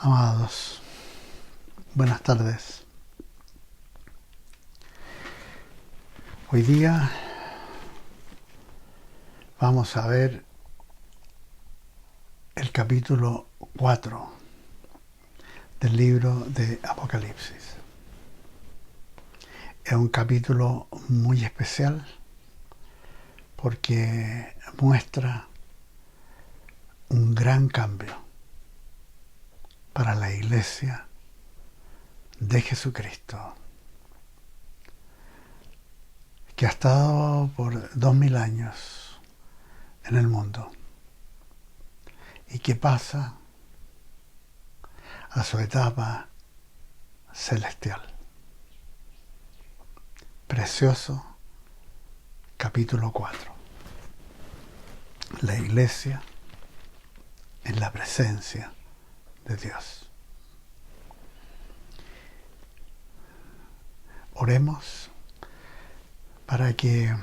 Amados, buenas tardes. Hoy día vamos a ver el capítulo 4 del libro de Apocalipsis. Es un capítulo muy especial porque muestra un gran cambio para la Iglesia de Jesucristo, que ha estado por 2000 años en el mundo y que pasa a su etapa celestial. Precioso capítulo 4. La Iglesia en la presencia de Dios. Oremos para que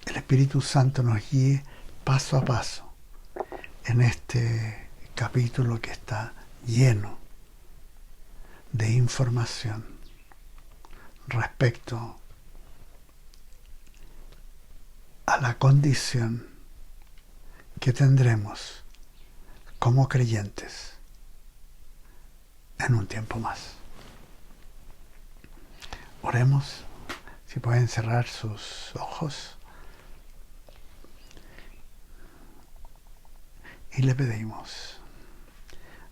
el Espíritu Santo nos guíe paso a paso en este capítulo que está lleno de información respecto a la condición que tendremos como creyentes en un tiempo más. Oremos, si pueden cerrar sus ojos, y le pedimos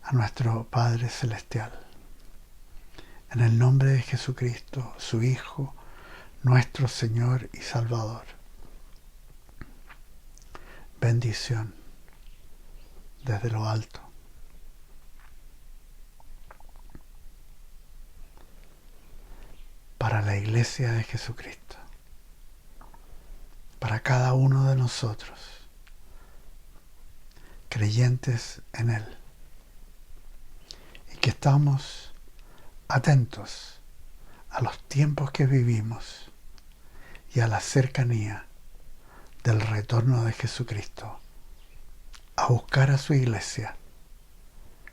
a nuestro Padre Celestial, en el nombre de Jesucristo, su Hijo, nuestro Señor y Salvador, bendición desde lo alto. Para la Iglesia de Jesucristo, para cada uno de nosotros, creyentes en Él, y que estamos atentos a los tiempos que vivimos y a la cercanía del retorno de Jesucristo, a buscar a su Iglesia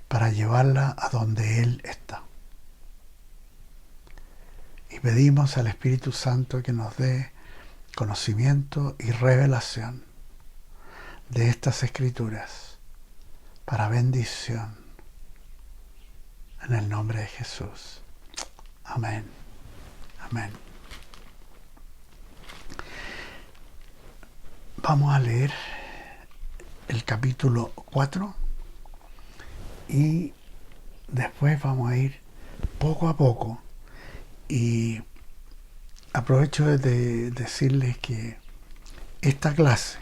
para llevarla a donde Él está. Y pedimos al Espíritu Santo que nos dé conocimiento y revelación de estas Escrituras para bendición en el nombre de Jesús. Amén. Amén. Vamos a leer el capítulo 4 y después vamos a ir poco a poco. Y aprovecho de decirles que esta clase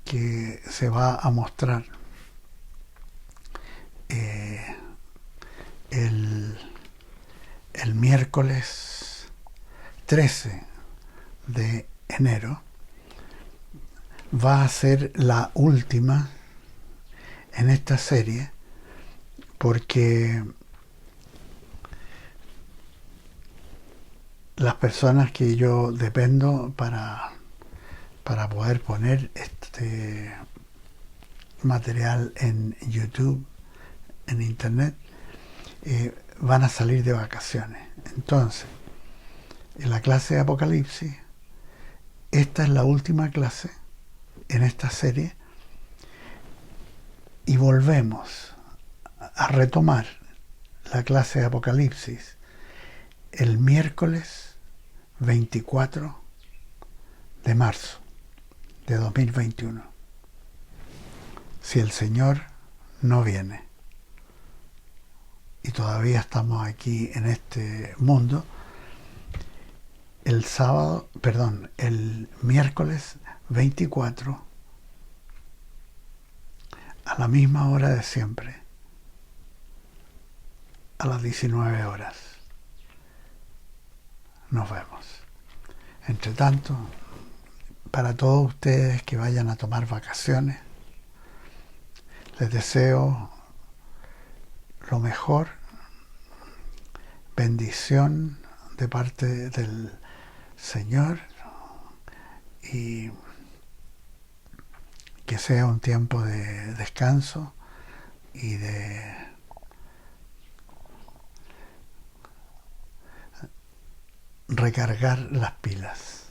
que se va a mostrar el miércoles 13 de enero va a ser la última en esta serie, porque las personas que yo dependo para poder poner este material en YouTube, en Internet, van a salir de vacaciones. Entonces, en la clase de Apocalipsis, esta es la última clase en esta serie y volvemos a retomar la clase de Apocalipsis el miércoles 24 de marzo de 2021, si el Señor no viene y todavía estamos aquí en este mundo. El miércoles 24 a la misma hora de siempre, a las 19 horas. Nos vemos. Entre tanto, para todos ustedes que vayan a tomar vacaciones, les deseo lo mejor, bendición de parte del Señor, y que sea un tiempo de descanso y de recargar las pilas.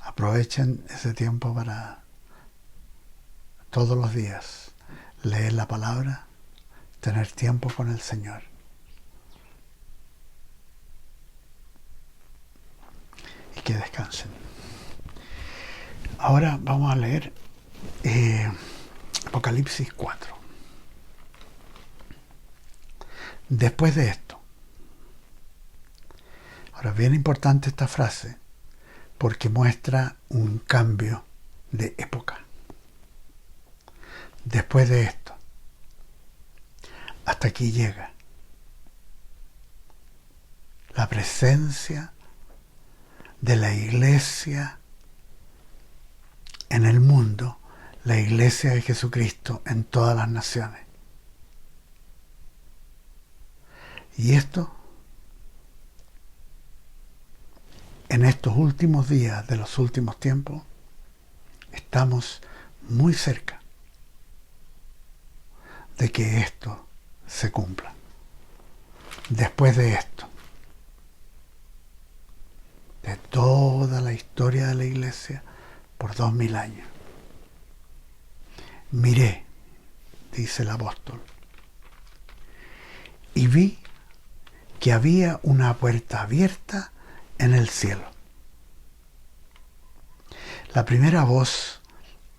Aprovechen ese tiempo para todos los días leer la palabra, tener tiempo con el Señor. Y que descansen. Ahora vamos a leer Apocalipsis 4. Después de esto. Ahora, es bien importante esta frase porque muestra un cambio de época. Después de esto. Hasta aquí llega la presencia de la iglesia en el mundo, la iglesia de Jesucristo en todas las naciones. Y esto, en estos últimos días de los últimos tiempos, estamos muy cerca de que esto se cumpla. Después de esto, de toda la historia de la iglesia por 2000 años. Miré, dice el apóstol, y vi que había una puerta abierta en el cielo. La primera voz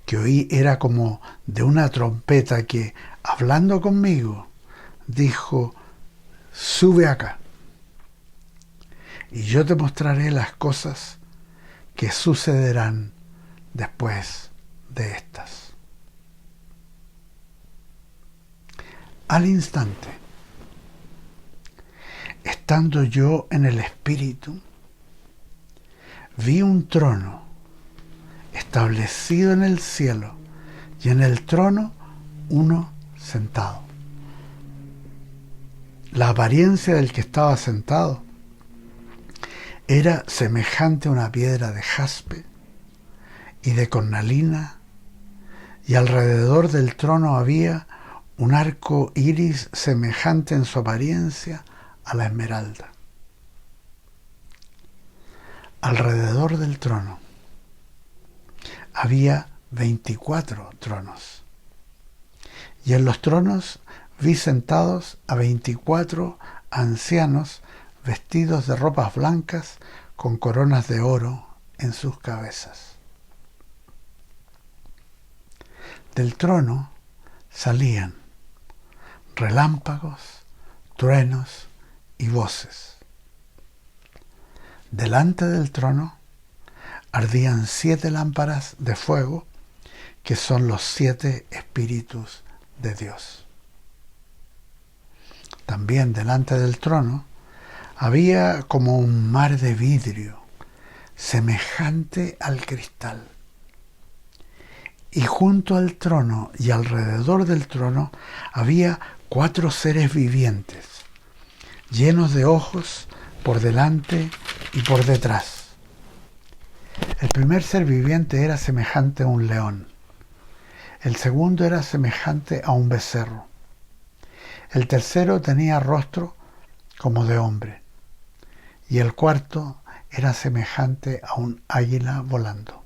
que oí era como de una trompeta que, hablando conmigo, dijo: sube acá, y yo te mostraré las cosas que sucederán después de estas. Al instante, estando yo en el Espíritu, vi un trono establecido en el cielo, y en el trono uno sentado. La apariencia del que estaba sentado era semejante a una piedra de jaspe y de cornalina, y alrededor del trono había un arco iris semejante en su apariencia a la esmeralda. Alrededor del trono había 24 tronos, y en los tronos vi sentados a 24 ancianos vestidos de ropas blancas con coronas de oro en sus cabezas. Del trono salían relámpagos, truenos y voces. Delante del trono ardían 7 lámparas de fuego, que son los 7 espíritus de Dios. También delante del trono había como un mar de vidrio, semejante al cristal. Y junto al trono y alrededor del trono había 4 seres vivientes, llenos de ojos por delante y por detrás. El primer ser viviente era semejante a un león. El segundo era semejante a un becerro. El tercero tenía rostro como de hombre. Y el cuarto era semejante a un águila volando.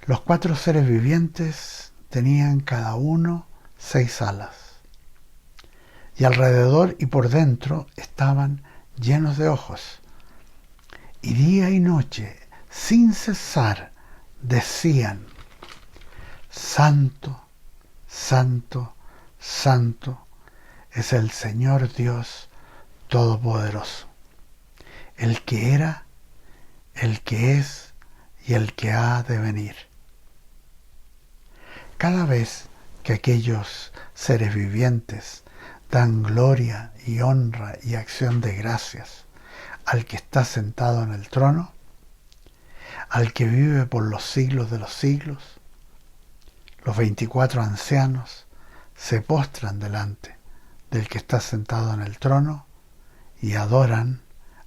Los 4 seres vivientes tenían cada uno 6 alas. Y alrededor y por dentro estaban llenos de ojos. Y día y noche, sin cesar, decían: Santo, Santo, Santo es el Señor Dios Todopoderoso, el que era, el que es y el que ha de venir. Cada vez que aquellos seres vivientes dan gloria y honra y acción de gracias al que está sentado en el trono, al que vive por los siglos de los siglos, los 24 ancianos se postran delante del que está sentado en el trono y adoran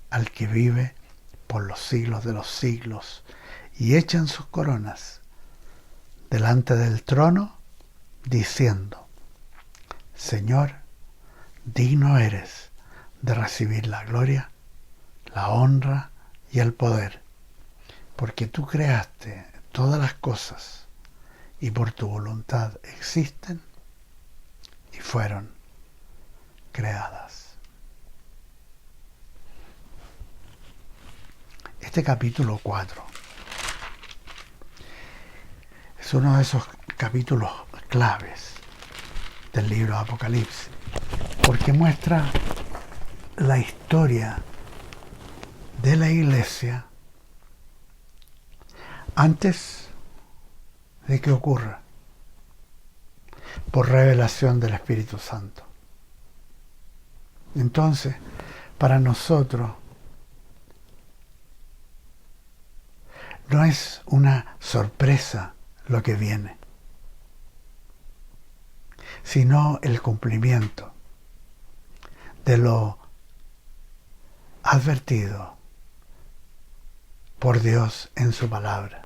al que vive por los siglos de los siglos y echan sus coronas delante del trono, diciendo: Señor, digno eres de recibir la gloria, la honra y el poder, porque tú creaste todas las cosas y por tu voluntad existen y fueron creadas. Este capítulo 4 es uno de esos capítulos claves del libro de Apocalipsis, porque muestra la historia de la iglesia antes de que ocurra, por revelación del Espíritu Santo. Entonces, para nosotros no es una sorpresa lo que viene, sino el cumplimiento de lo advertido por Dios en su palabra,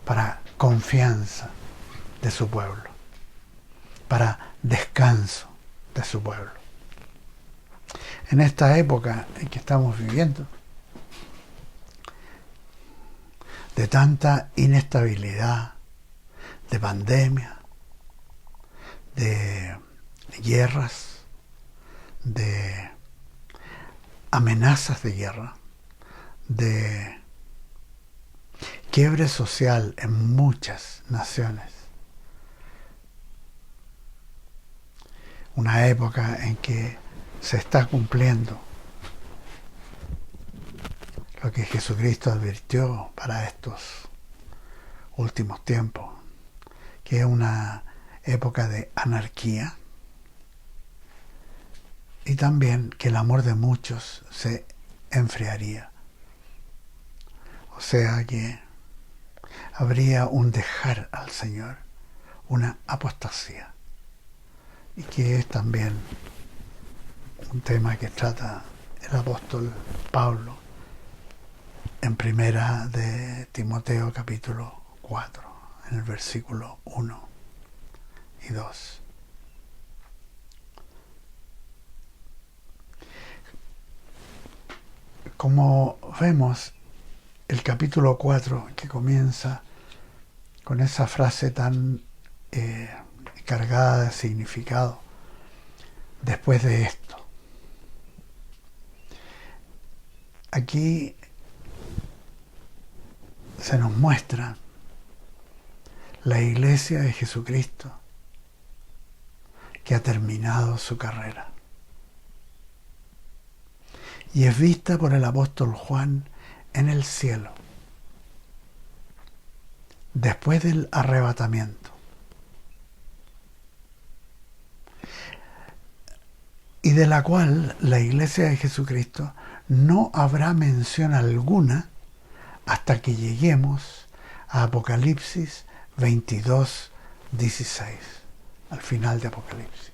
para confianza de su pueblo, para descanso de su pueblo. En esta época en que estamos viviendo, de tanta inestabilidad, de pandemia, de guerras, de amenazas de guerra, de quiebre social en muchas naciones. Una época en que se está cumpliendo lo que Jesucristo advirtió para estos últimos tiempos, que es una época de anarquía, y también que el amor de muchos se enfriaría. O sea que habría un dejar al Señor, una apostasía, y que es también un tema que trata el apóstol Pablo en primera de Timoteo capítulo 4, en el versículo 1 y 2. Como vemos, el capítulo 4, que comienza con esa frase tan cargada de significado: después de esto. Aquí se nos muestra la iglesia de Jesucristo que ha terminado su carrera y es vista por el apóstol Juan en el cielo después del arrebatamiento, y de la cual la iglesia de Jesucristo no habrá mención alguna hasta que lleguemos a Apocalipsis 22, 16, al final de Apocalipsis.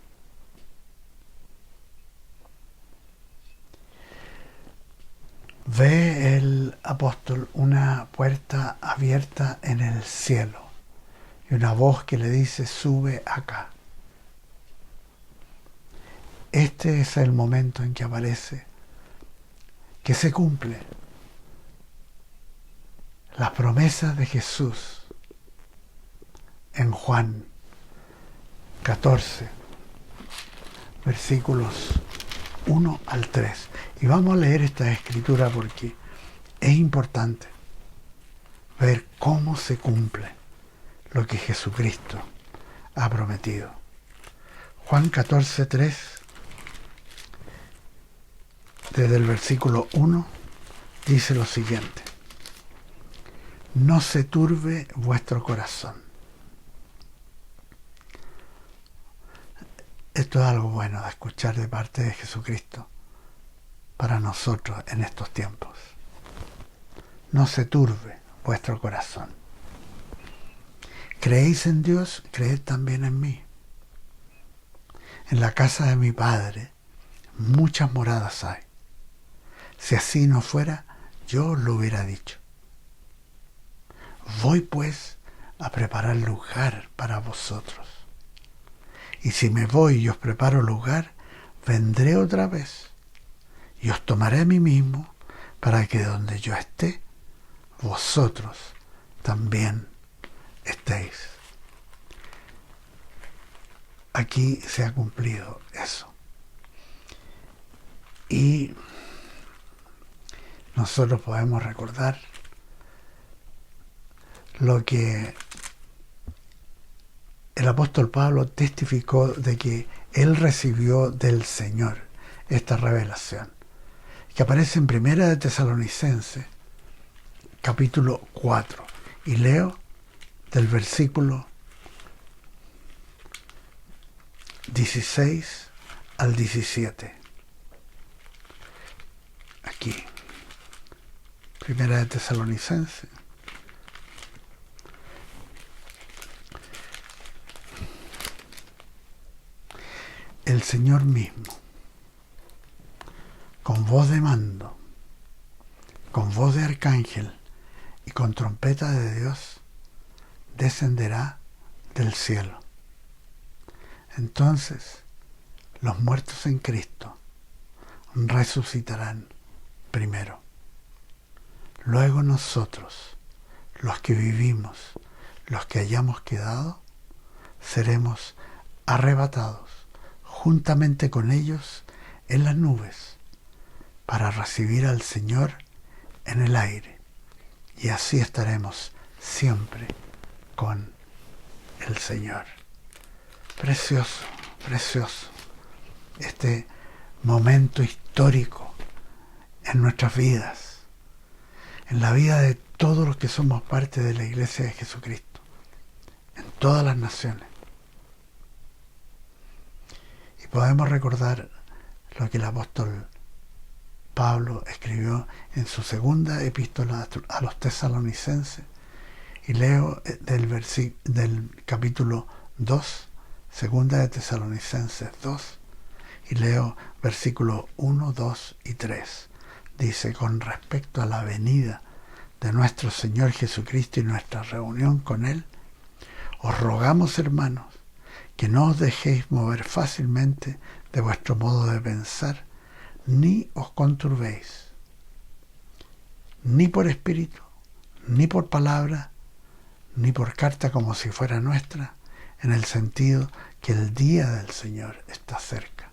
Ve el apóstol una puerta abierta en el cielo y una voz que le dice: sube acá. Este es el momento en que aparece, que se cumple las promesas de Jesús en Juan 14, versículos 1 al 3. Y vamos a leer esta escritura porque es importante ver cómo se cumple lo que Jesucristo ha prometido. Juan 14, 3, desde el versículo 1, dice lo siguiente: no se turbe vuestro corazón. Esto es algo bueno de escuchar de parte de Jesucristo para nosotros en estos tiempos. No se turbe vuestro corazón. ¿Creéis en Dios? Creed también en mí. En la casa de mi Padre muchas moradas hay. Si así no fuera, yo os lo hubiera dicho. Voy pues a preparar lugar para vosotros. Y si me voy y os preparo lugar, vendré otra vez y os tomaré a mí mismo, para que donde yo esté, vosotros también estéis. Aquí se ha cumplido eso. Y nosotros podemos recordar lo que el apóstol Pablo testificó de que él recibió del Señor esta revelación, que aparece en Primera de Tesalonicenses, capítulo 4, y leo del versículo 16 al 17. Aquí, Primera de Tesalonicenses. El Señor mismo, con voz de mando, con voz de arcángel y con trompeta de Dios, descenderá del cielo. Entonces, los muertos en Cristo resucitarán primero. Luego nosotros, los que vivimos, los que hayamos quedado, seremos arrebatados juntamente con ellos en las nubes para recibir al Señor en el aire, y así estaremos siempre con el Señor. Precioso, precioso este momento histórico en nuestras vidas, en la vida de todos los que somos parte de la Iglesia de Jesucristo, en todas las naciones. Y podemos recordar lo que el apóstol Pablo escribió en su segunda epístola a los tesalonicenses, y leo del capítulo 2, segunda de Tesalonicenses 2, y leo versículos 1, 2 y 3. Dice: con respecto a la venida de nuestro Señor Jesucristo y nuestra reunión con Él, os rogamos, hermanos, que no os dejéis mover fácilmente de vuestro modo de pensar, ni os conturbéis, ni por espíritu, ni por palabra, ni por carta como si fuera nuestra, en el sentido que el día del Señor está cerca.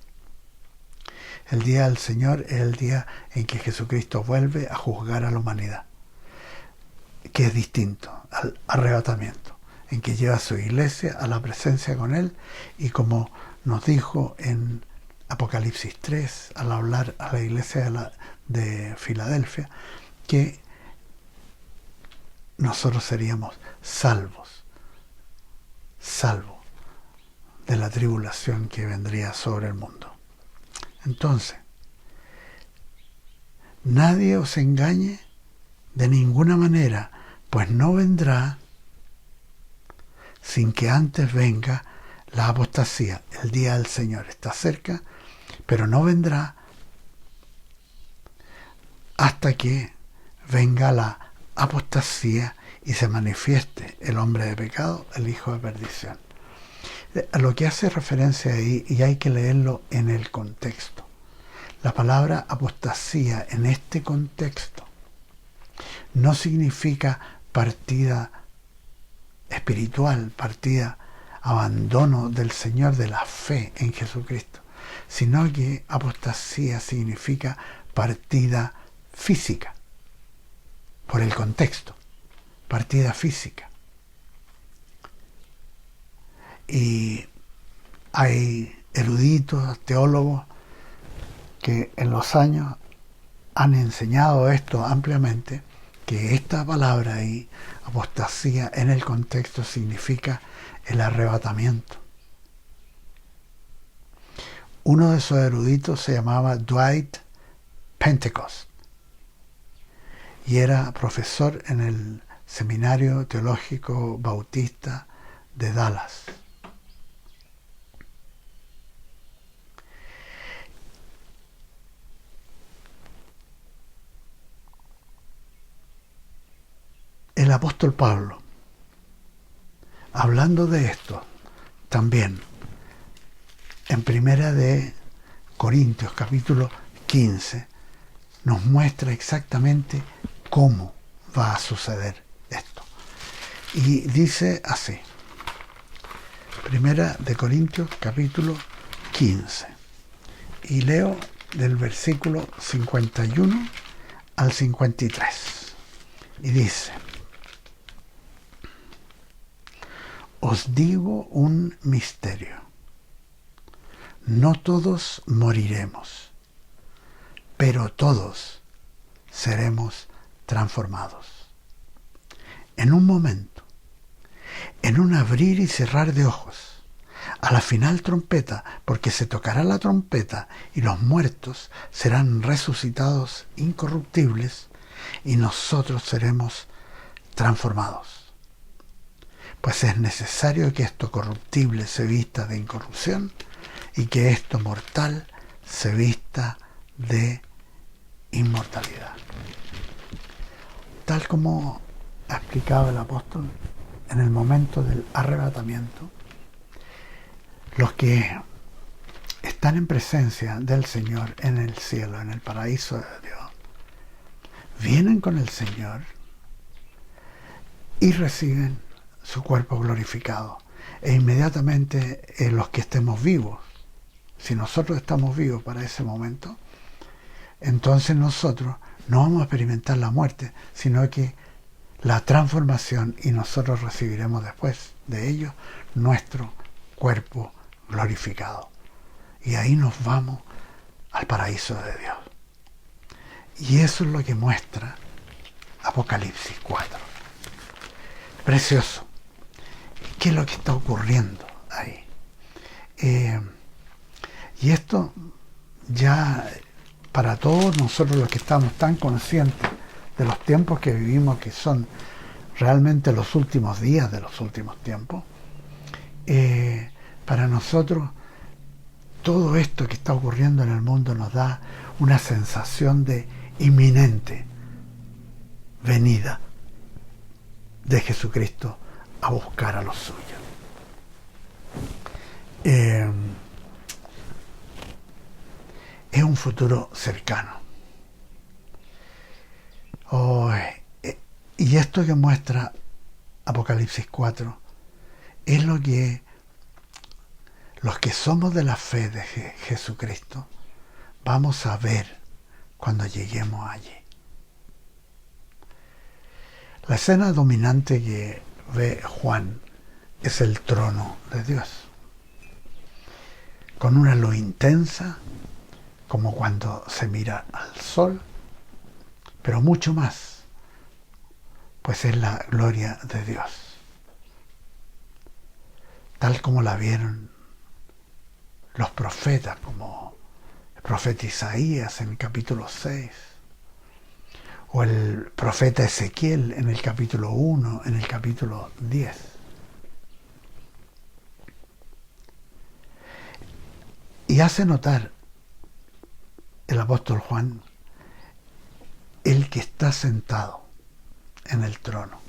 El día del Señor es el día en que Jesucristo vuelve a juzgar a la humanidad, que es distinto al arrebatamiento, en que lleva a su iglesia a la presencia con Él, y como nos dijo en Apocalipsis 3, al hablar a la iglesia de Filadelfia, que nosotros seríamos salvos de la tribulación que vendría sobre el mundo. Entonces, nadie os engañe de ninguna manera, pues no vendrá sin que antes venga la apostasía. El día del Señor está cerca, pero no vendrá hasta que venga la apostasía y se manifieste el hombre de pecado, el hijo de perdición. A lo que hace referencia ahí, y hay que leerlo en el contexto, la palabra apostasía en este contexto no significa partida espiritual, partida, abandono del Señor, de la fe en Jesucristo, sino que apostasía significa partida física, por el contexto, partida física. Y hay eruditos, teólogos, que en los años han enseñado esto ampliamente, que esta palabra ahí, apostasía, en el contexto significa el arrebatamiento. Uno de esos eruditos se llamaba Dwight Pentecost y era profesor en el Seminario Teológico Bautista de Dallas. El apóstol Pablo hablando de esto, también en Primera de Corintios, capítulo 15, nos muestra exactamente cómo va a suceder esto. Y dice así, Primera de Corintios, capítulo 15, y leo del versículo 51 al 53, y dice: os digo un misterio, no todos moriremos, pero todos seremos transformados. En un momento, en un abrir y cerrar de ojos, a la final trompeta, porque se tocará la trompeta y los muertos serán resucitados incorruptibles y nosotros seremos transformados. Pues es necesario que esto corruptible se vista de incorrupción y que esto mortal se vista de inmortalidad. Tal como ha explicado el apóstol, en el momento del arrebatamiento, los que están en presencia del Señor en el cielo, en el paraíso de Dios, vienen con el Señor y reciben su cuerpo glorificado. E inmediatamente los que estemos vivos, si nosotros estamos vivos para ese momento, entonces nosotros no vamos a experimentar la muerte, sino que la transformación, y nosotros recibiremos después de ello nuestro cuerpo glorificado. Y ahí nos vamos al paraíso de Dios. Y eso es lo que muestra Apocalipsis 4. Precioso. ¿Qué es lo que está ocurriendo ahí? Y esto ya para todos nosotros los que estamos tan conscientes de los tiempos que vivimos, que son realmente los últimos días de los últimos tiempos, para nosotros todo esto que está ocurriendo en el mundo nos da una sensación de inminente venida de Jesucristo a buscar a los suyos. Es un futuro cercano. Y esto que muestra Apocalipsis 4 es lo que los que somos de la fe de Jesucristo vamos a ver cuando lleguemos allí. La escena dominante que ve Juan es el trono de Dios, con una luz intensa, como cuando se mira al sol, pero mucho más, pues es la gloria de Dios, tal como la vieron los profetas, como el profeta Isaías en el capítulo 6, o el profeta Ezequiel en el capítulo 1, en el capítulo 10. Y hace notar el apóstol Juan el que está sentado en el trono.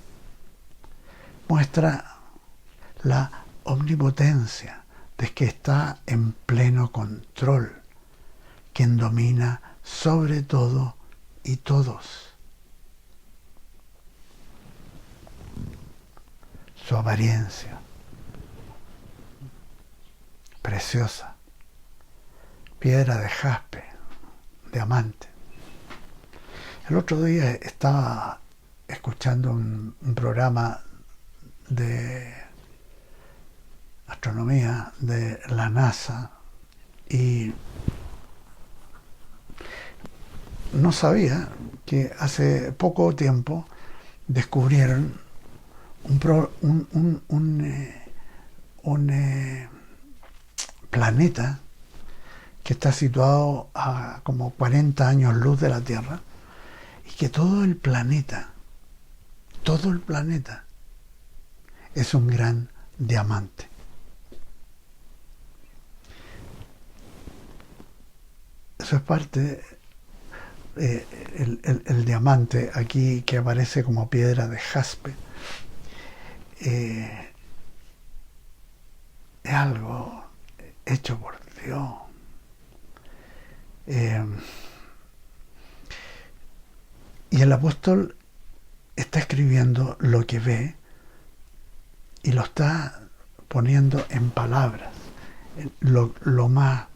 Muestra la omnipotencia de que está en pleno control, quien domina sobre todo y todos. Su apariencia preciosa, piedra de jaspe, diamante. El otro día estaba escuchando un programa de astronomía de la NASA y no sabía que hace poco tiempo descubrieron un planeta que está situado a como 40 años luz de la Tierra, y que todo el planeta es un gran diamante. Eso es parte, el diamante aquí que aparece como piedra de jaspe, algo hecho por Dios. Y el apóstol está escribiendo lo que ve y lo está poniendo en palabras, lo más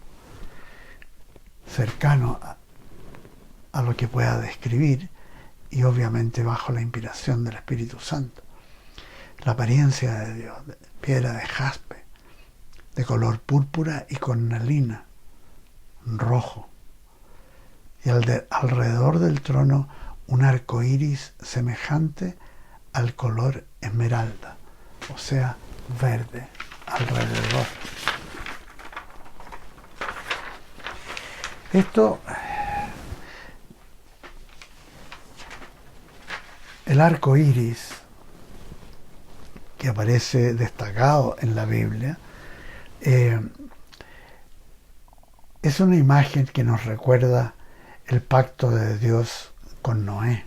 cercano a lo que pueda describir, y obviamente bajo la inspiración del Espíritu Santo. La apariencia de Dios, piedra de jaspe, de color púrpura y cornalina, rojo, y alrededor del trono un arco iris semejante al color esmeralda, o sea, verde alrededor. El arco iris, que aparece destacado en la Biblia, es una imagen que nos recuerda el pacto de Dios con Noé,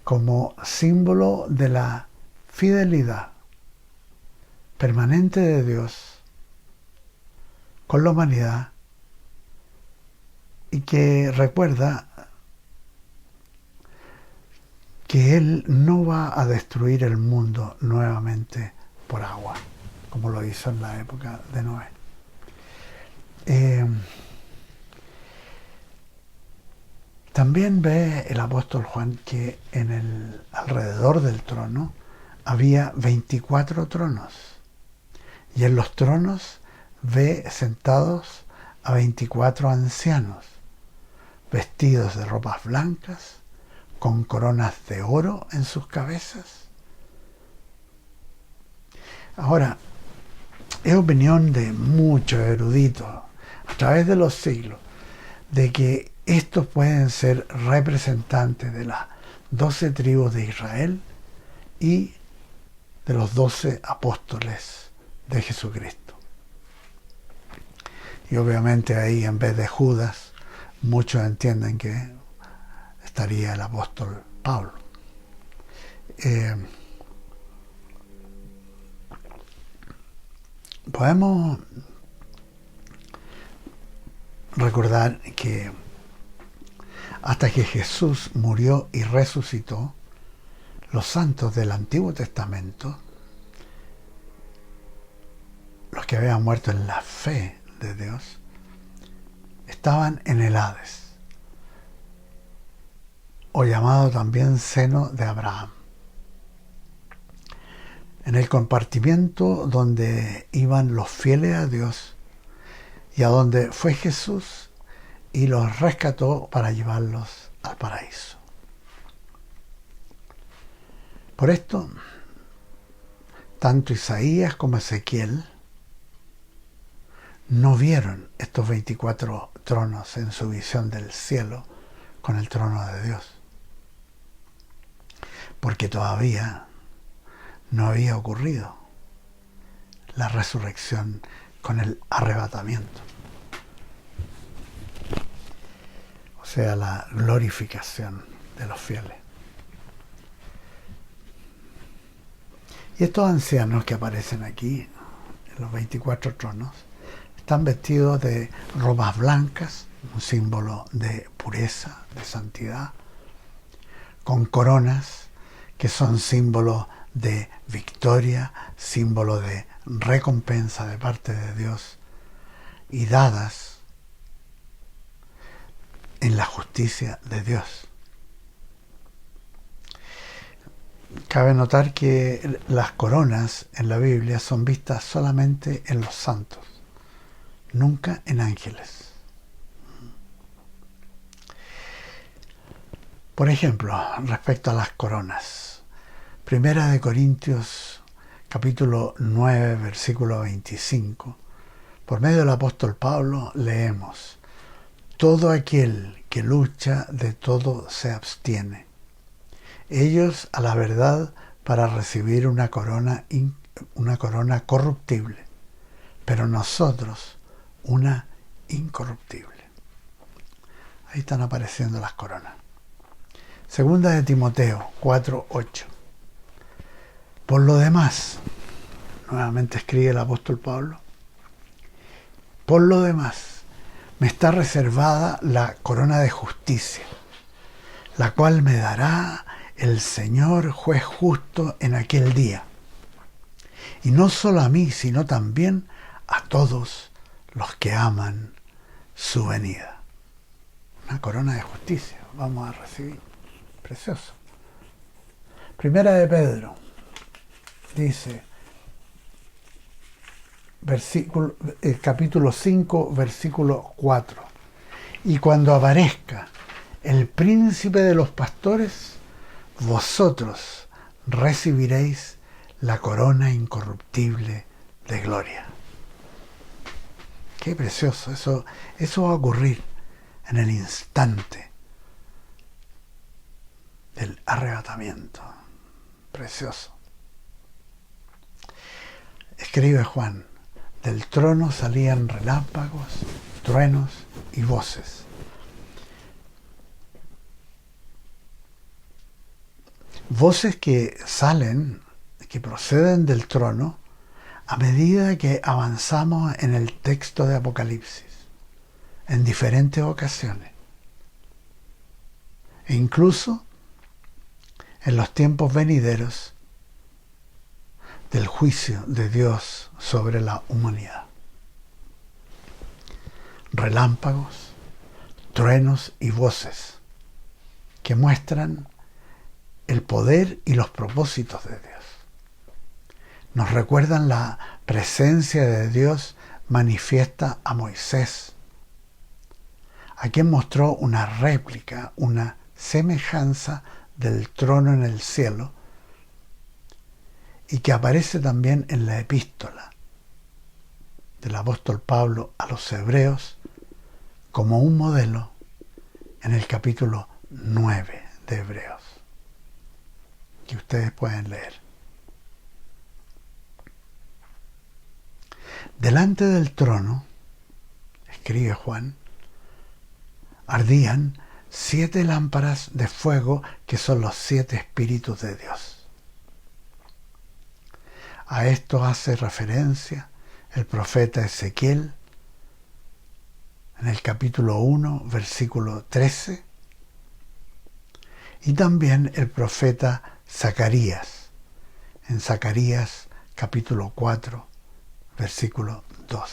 como símbolo de la fidelidad permanente de Dios con la humanidad, y que recuerda que Él no va a destruir el mundo nuevamente por agua, como lo hizo en la época de Noé. También ve el apóstol Juan que alrededor del trono había 24 tronos, y en los tronos ve sentados a 24 ancianos, vestidos de ropas blancas, con coronas de oro en sus cabezas. Ahora, es opinión de muchos eruditos a través de los siglos de que estos pueden ser representantes de las 12 tribus de Israel y de los 12 apóstoles de Jesucristo. Y obviamente ahí, en vez de Judas, muchos entienden que estaría el apóstol Pablo. Podemos recordar que hasta que Jesús murió y resucitó, los santos del Antiguo Testamento, los que habían muerto en la fe de Dios, estaban en el Hades, o llamado también seno de Abraham, en el compartimiento donde iban los fieles a Dios y a donde fue Jesús y los rescató para llevarlos al paraíso. Por esto, tanto Isaías como Ezequiel no vieron estos 24 tronos en su visión del cielo con el trono de Dios, porque todavía no había ocurrido la resurrección con el arrebatamiento, o sea, la glorificación de los fieles. Y estos ancianos que aparecen aquí, en los 24 tronos, están vestidos de ropas blancas, un símbolo de pureza, de santidad, con coronas que son símbolos de victoria, símbolo de recompensa de parte de Dios, y dadas en la justicia de Dios. Cabe notar que las coronas en la Biblia son vistas solamente en los santos, nunca en ángeles. Por ejemplo, respecto a las coronas, Primera de Corintios capítulo 9, versículo 25, por medio del apóstol Pablo leemos: todo aquel que lucha de todo se abstiene. Ellos a la verdad para recibir una corona corruptible, pero nosotros una incorruptible. Ahí están apareciendo las coronas. Segunda de Timoteo 4:8. Por lo demás, nuevamente escribe el apóstol Pablo, por lo demás, me está reservada la corona de justicia, la cual me dará el Señor juez justo en aquel día. Y no solo a mí, sino también a todos los que aman su venida. Una corona de justicia vamos a recibir. Precioso. Primera de Pedro dice, capítulo 5, versículo 4. Y cuando aparezca el príncipe de los pastores, vosotros recibiréis la corona incorruptible de gloria. Qué precioso. Eso va a ocurrir en el instante del arrebatamiento. Precioso. Escribe Juan, del trono salían relámpagos, truenos y voces. Voces que salen, que proceden del trono a medida que avanzamos en el texto de Apocalipsis, en diferentes ocasiones. E incluso en los tiempos venideros del juicio de Dios sobre la humanidad. Relámpagos, truenos y voces que muestran el poder y los propósitos de Dios. Nos recuerdan la presencia de Dios manifiesta a Moisés, a quien mostró una réplica, una semejanza del trono en el cielo, y que aparece también en la epístola del apóstol Pablo a los hebreos como un modelo en el capítulo 9 de Hebreos, que ustedes pueden leer. Delante del trono, escribe Juan, ardían 7 lámparas de fuego que son los 7 espíritus de Dios. A esto hace referencia el profeta Ezequiel en el capítulo 1, versículo 13, y también el profeta Zacarías en Zacarías capítulo 4, versículo 2.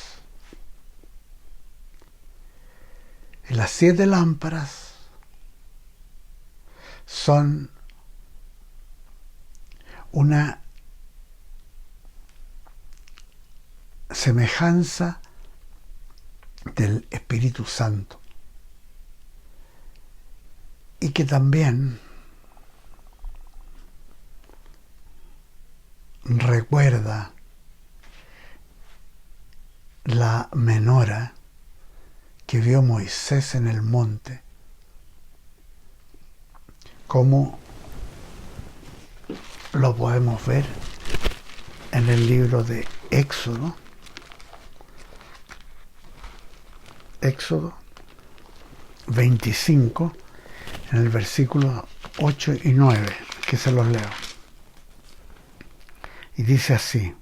Y las 7 lámparas son una semejanza del Espíritu Santo, y que también recuerda la menora que vio Moisés en el monte, como lo podemos ver en el libro de Éxodo 25, en el versículo 8 y 9, que se los leo. Y dice así: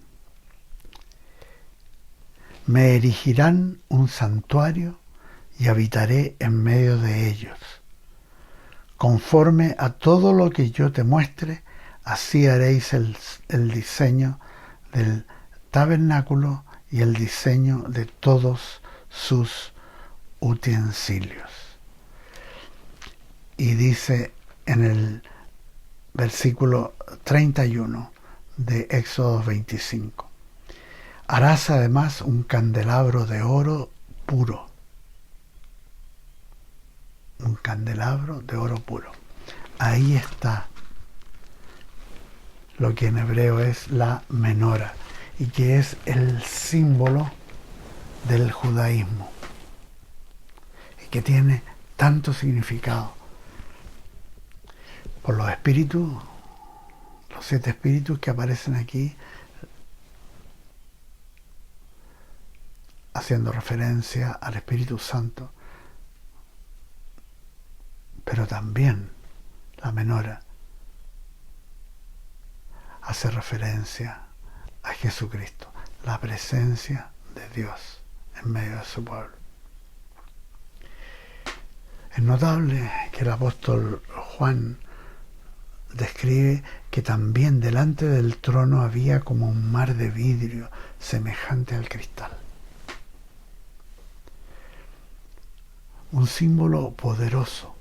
me erigirán un santuario y habitaré en medio de ellos. Conforme a todo lo que yo te muestre, así haréis el diseño del tabernáculo y el diseño de todos sus utensilios. Y dice en el versículo 31 de Éxodo 25: harás además un candelabro de oro puro. Un candelabro de oro puro. Ahí está lo que en hebreo es la menora, y que es el símbolo del judaísmo, y que tiene tanto significado por los espíritus, los 7 espíritus que aparecen aquí, haciendo referencia al Espíritu Santo, pero también la menora hace referencia a Jesucristo, la presencia de Dios en medio de su pueblo. Es notable que el apóstol Juan describe que también delante del trono había como un mar de vidrio semejante al cristal. Un símbolo poderoso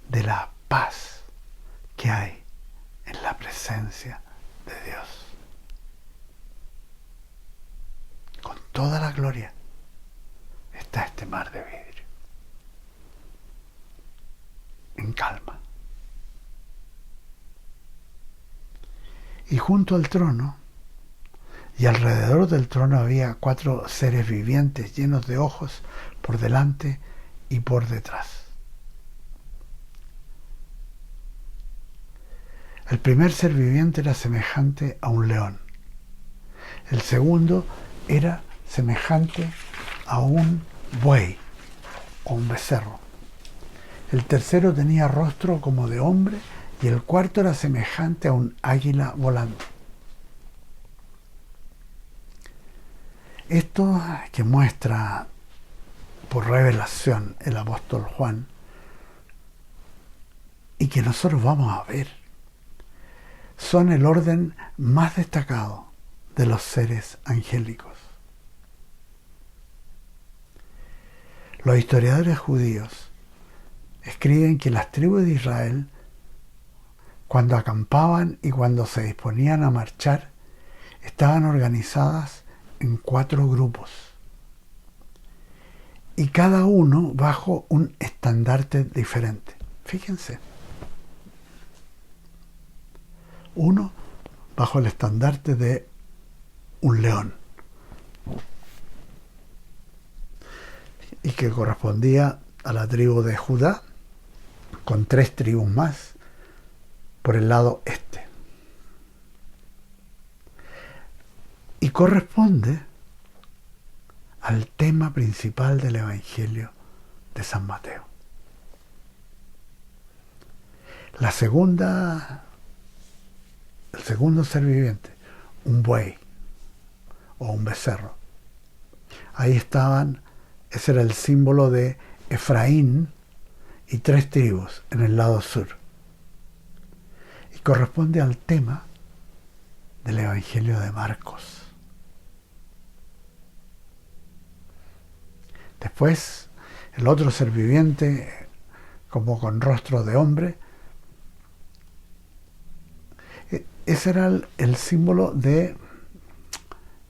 de la paz que hay en la presencia de Dios. Con toda la gloria está este mar de vidrio, en calma. Y junto al trono y alrededor del trono había 4 seres vivientes llenos de ojos por delante y por detrás. El primer ser viviente era semejante a un león. El segundo era semejante a un buey o un becerro. El tercero tenía rostro como de hombre y el cuarto era semejante a un águila volando. Esto que muestra por revelación el apóstol Juan y que nosotros vamos a ver, son el orden más destacado de los seres angélicos. Los historiadores judíos escriben que las tribus de Israel, cuando acampaban y cuando se disponían a marchar, estaban organizadas en 4 grupos, y cada uno bajo un estandarte diferente. Fíjense. Uno bajo el estandarte de un león, y que correspondía a la tribu de Judá, con 3 tribus más por el lado este. Y corresponde al tema principal del Evangelio de San Mateo. El segundo ser viviente, un buey o un becerro. Ahí estaban, ese era el símbolo de Efraín y 3 tribus en el lado sur. Y corresponde al tema del Evangelio de Marcos. Después, el otro ser viviente, como con rostro de hombre, ese era el símbolo de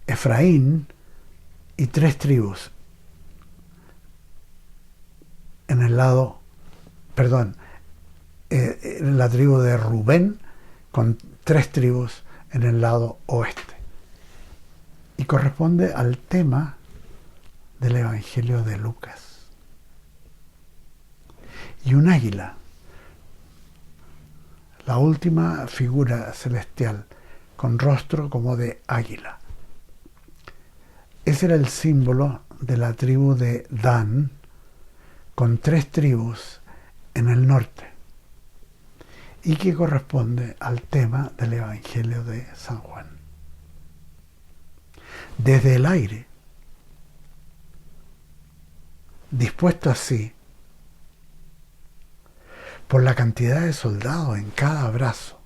Efraín y 3 tribus en el lado, en la tribu de Rubén, con 3 tribus en el lado oeste. Y corresponde al tema del Evangelio de Lucas. Y un águila, la última figura celestial, con rostro como de águila. Ese era el símbolo de la tribu de Dan, con 3 tribus en el norte, y que corresponde al tema del Evangelio de San Juan. Desde el aire, dispuesto así, por la cantidad de soldados en cada brazo,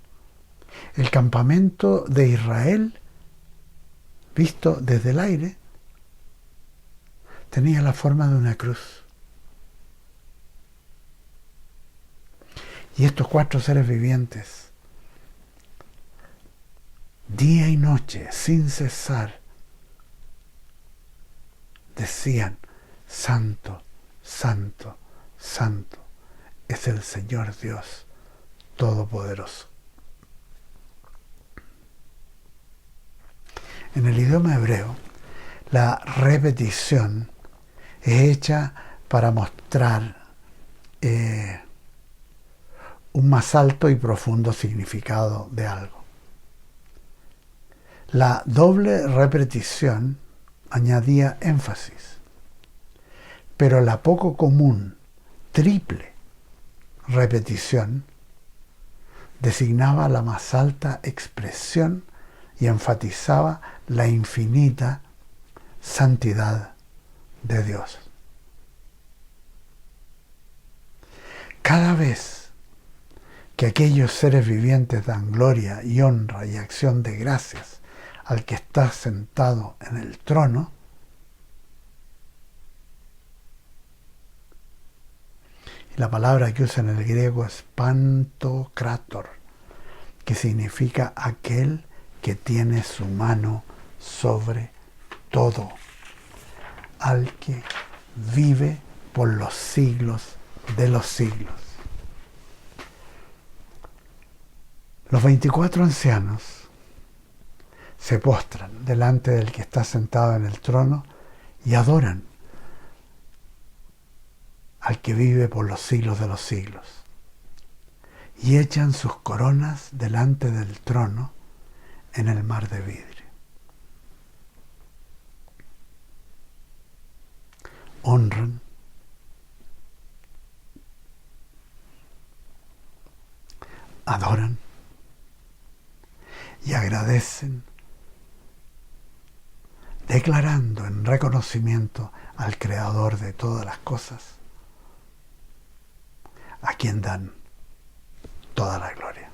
el campamento de Israel, visto desde el aire, tenía la forma de una cruz. Y estos 4 seres vivientes, día y noche, sin cesar, decían: Santo, Santo, Santo es el Señor Dios Todopoderoso. En el idioma hebreo, la repetición es hecha para mostrar un más alto y profundo significado de algo. La doble repetición añadía énfasis, pero la poco común triple repetición designaba la más alta expresión y enfatizaba la infinita santidad de Dios. Cada vez que aquellos seres vivientes dan gloria y honra y acción de gracias al que está sentado en el trono, y la palabra que usa en el griego es pantocrator, que significa aquel que tiene su mano sobre todo, al que vive por los siglos de los siglos. Los 24 ancianos se postran delante del que está sentado en el trono y adoran al que vive por los siglos de los siglos, y echan sus coronas delante del trono en el mar de vidrio. Honran, adoran y agradecen, declarando en reconocimiento al Creador de todas las cosas, a quien dan toda la gloria.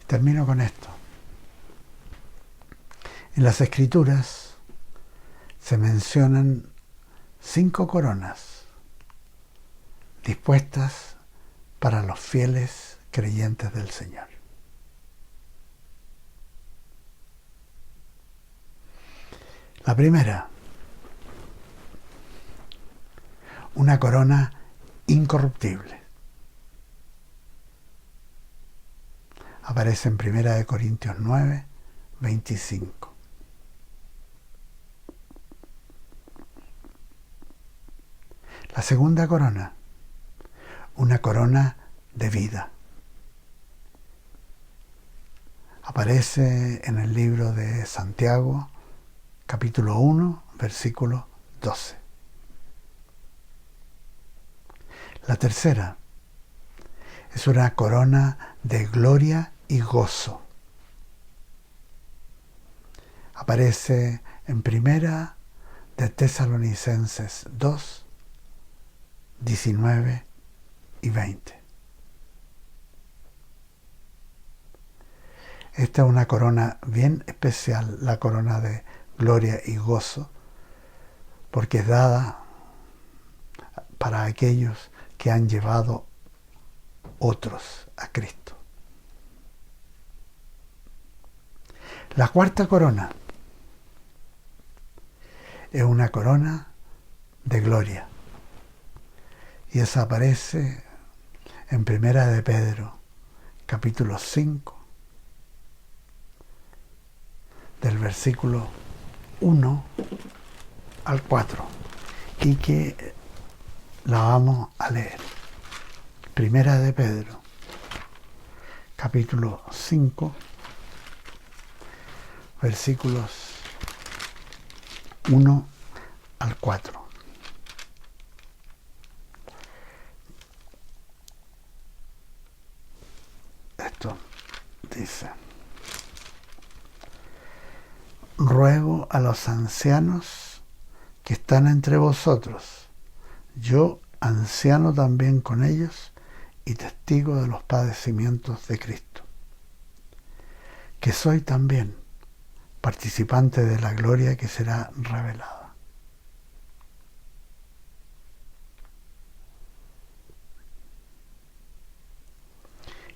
Termino con esto. En las Escrituras se mencionan 5 coronas dispuestas para los fieles creyentes del Señor. La primera, una corona incorruptible. Aparece en 1 Corintios 9, 25. La segunda corona, una corona de vida. Aparece en el libro de Santiago, capítulo 1, versículo 12. La tercera es una corona de gloria y gozo. Aparece en 1 de Tesalonicenses 2, 19 y 20. Esta es una corona bien especial, la corona de gloria y gozo, porque es dada para aquellos que han llevado otros a Cristo. La cuarta corona es una corona de gloria, y esa aparece en 1 de Pedro, capítulo 5, del versículo 1 al 4, y que la vamos a leer. 1 de Pedro, capítulo 5, versículos 1 al 4. Esto dice: ruego a los ancianos que están entre vosotros, yo anciano también con ellos y testigo de los padecimientos de Cristo, que soy también participante de la gloria que será revelada.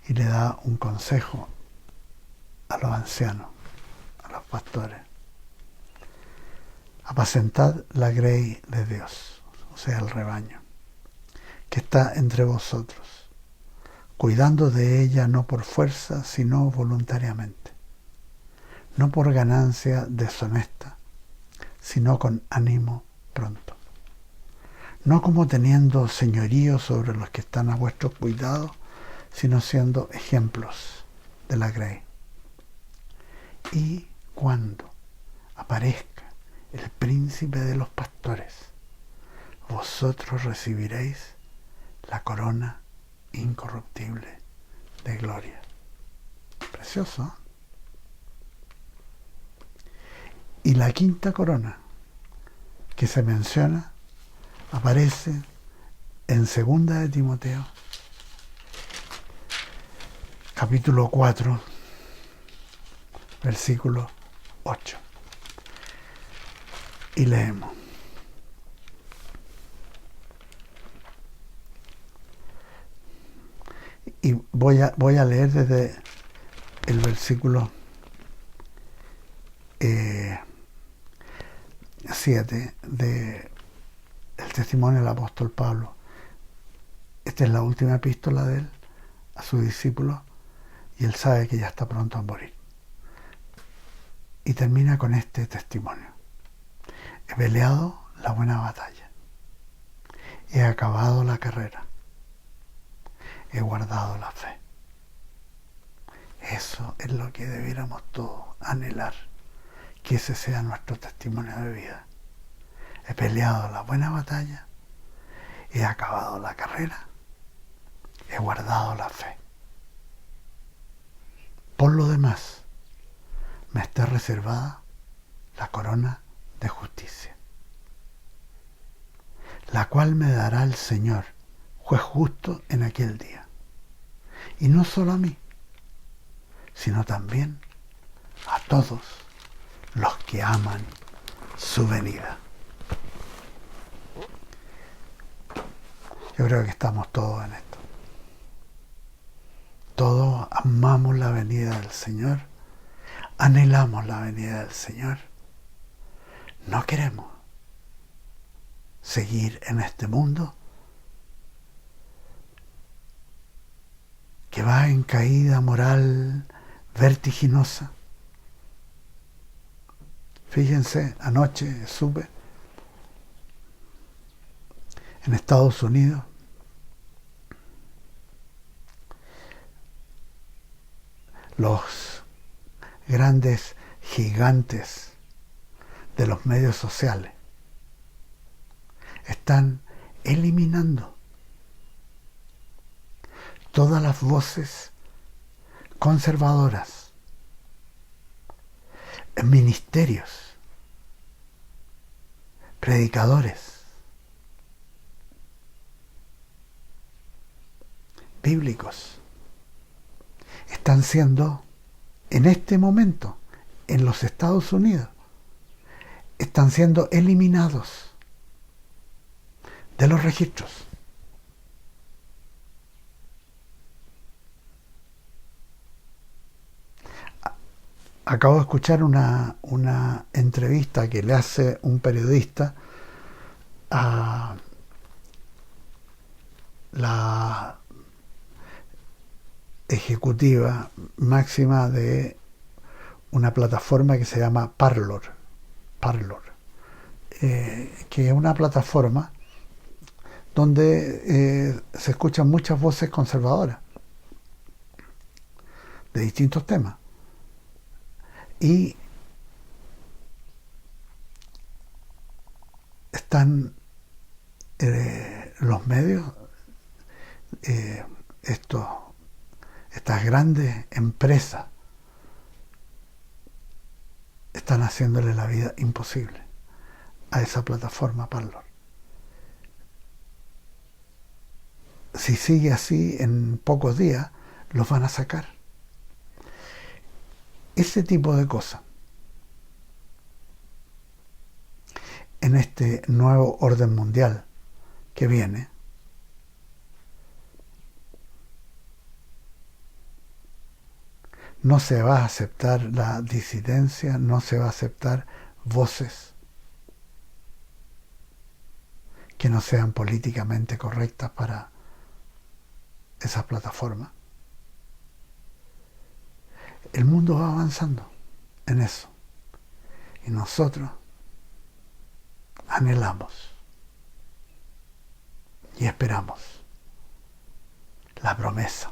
Y le da un consejo a los ancianos, a los pastores: apacentad la grey de Dios, o sea, el rebaño, que está entre vosotros, cuidando de ella no por fuerza, sino voluntariamente, no por ganancia deshonesta, sino con ánimo pronto, no como teniendo señorío sobre los que están a vuestro cuidado, sino siendo ejemplos de la grey. Y cuando aparezca el príncipe de los pastores, vosotros recibiréis la corona incorruptible de gloria. Precioso, ¿eh? Y la quinta corona que se menciona aparece en 2 de Timoteo, capítulo 4, versículo 8. Y leemos. Y voy a leer desde el versículo 7 del testimonio del apóstol Pablo. Esta es la última epístola de él a sus discípulos y él sabe que ya está pronto a morir. Y termina con este testimonio. He peleado la buena batalla. He acabado la carrera. He guardado la fe. Eso es lo que debiéramos todos anhelar, que ese sea nuestro testimonio de vida. He peleado la buena batalla, he acabado la carrera, he guardado la fe. Por lo demás, me está reservada la corona de justicia, la cual me dará el Señor, juez justo, en aquel día. Y no solo a mí, sino también a todos los que aman su venida. Yo creo que estamos todos en esto. Todos amamos la venida del Señor, anhelamos la venida del Señor. No queremos seguir en este mundo que va en caída moral vertiginosa. Fíjense, anoche supe en Estados Unidos los grandes gigantes de los medios sociales están eliminando todas las voces conservadoras en ministerios, predicadores bíblicos. Están siendo, en este momento, en los Estados Unidos, están siendo eliminados de los registros. Acabo de escuchar una entrevista que le hace un periodista a la ejecutiva máxima de una plataforma que se llama Parler, que es una plataforma donde se escuchan muchas voces conservadoras de distintos temas. Y están los medios, estas grandes empresas, están haciéndole la vida imposible a esa plataforma Parler. Si sigue así, en pocos días los van a sacar. Ese tipo de cosas, en este nuevo orden mundial que viene, no se va a aceptar la disidencia, no se va a aceptar voces que no sean políticamente correctas para esa plataforma. El mundo va avanzando en eso. Y nosotros anhelamos y esperamos la promesa.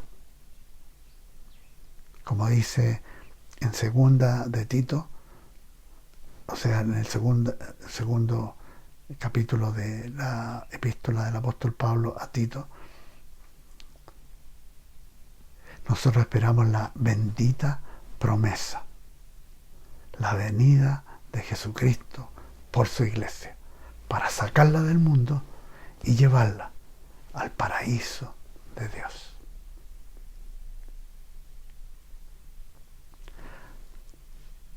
Como dice en 2 de Tito, o sea, en el segundo capítulo de la epístola del apóstol Pablo a Tito, nosotros esperamos la bendita promesa, la venida de Jesucristo por su iglesia, para sacarla del mundo y llevarla al paraíso de Dios.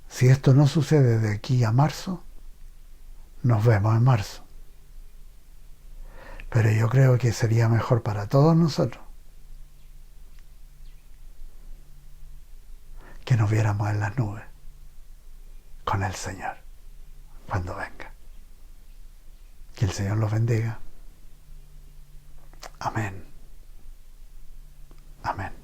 Si esto no sucede de aquí a marzo, nos vemos en marzo. Pero yo creo que sería mejor para todos nosotros que nos viéramos en las nubes con el Señor cuando venga. Que el Señor los bendiga. Amén. Amén.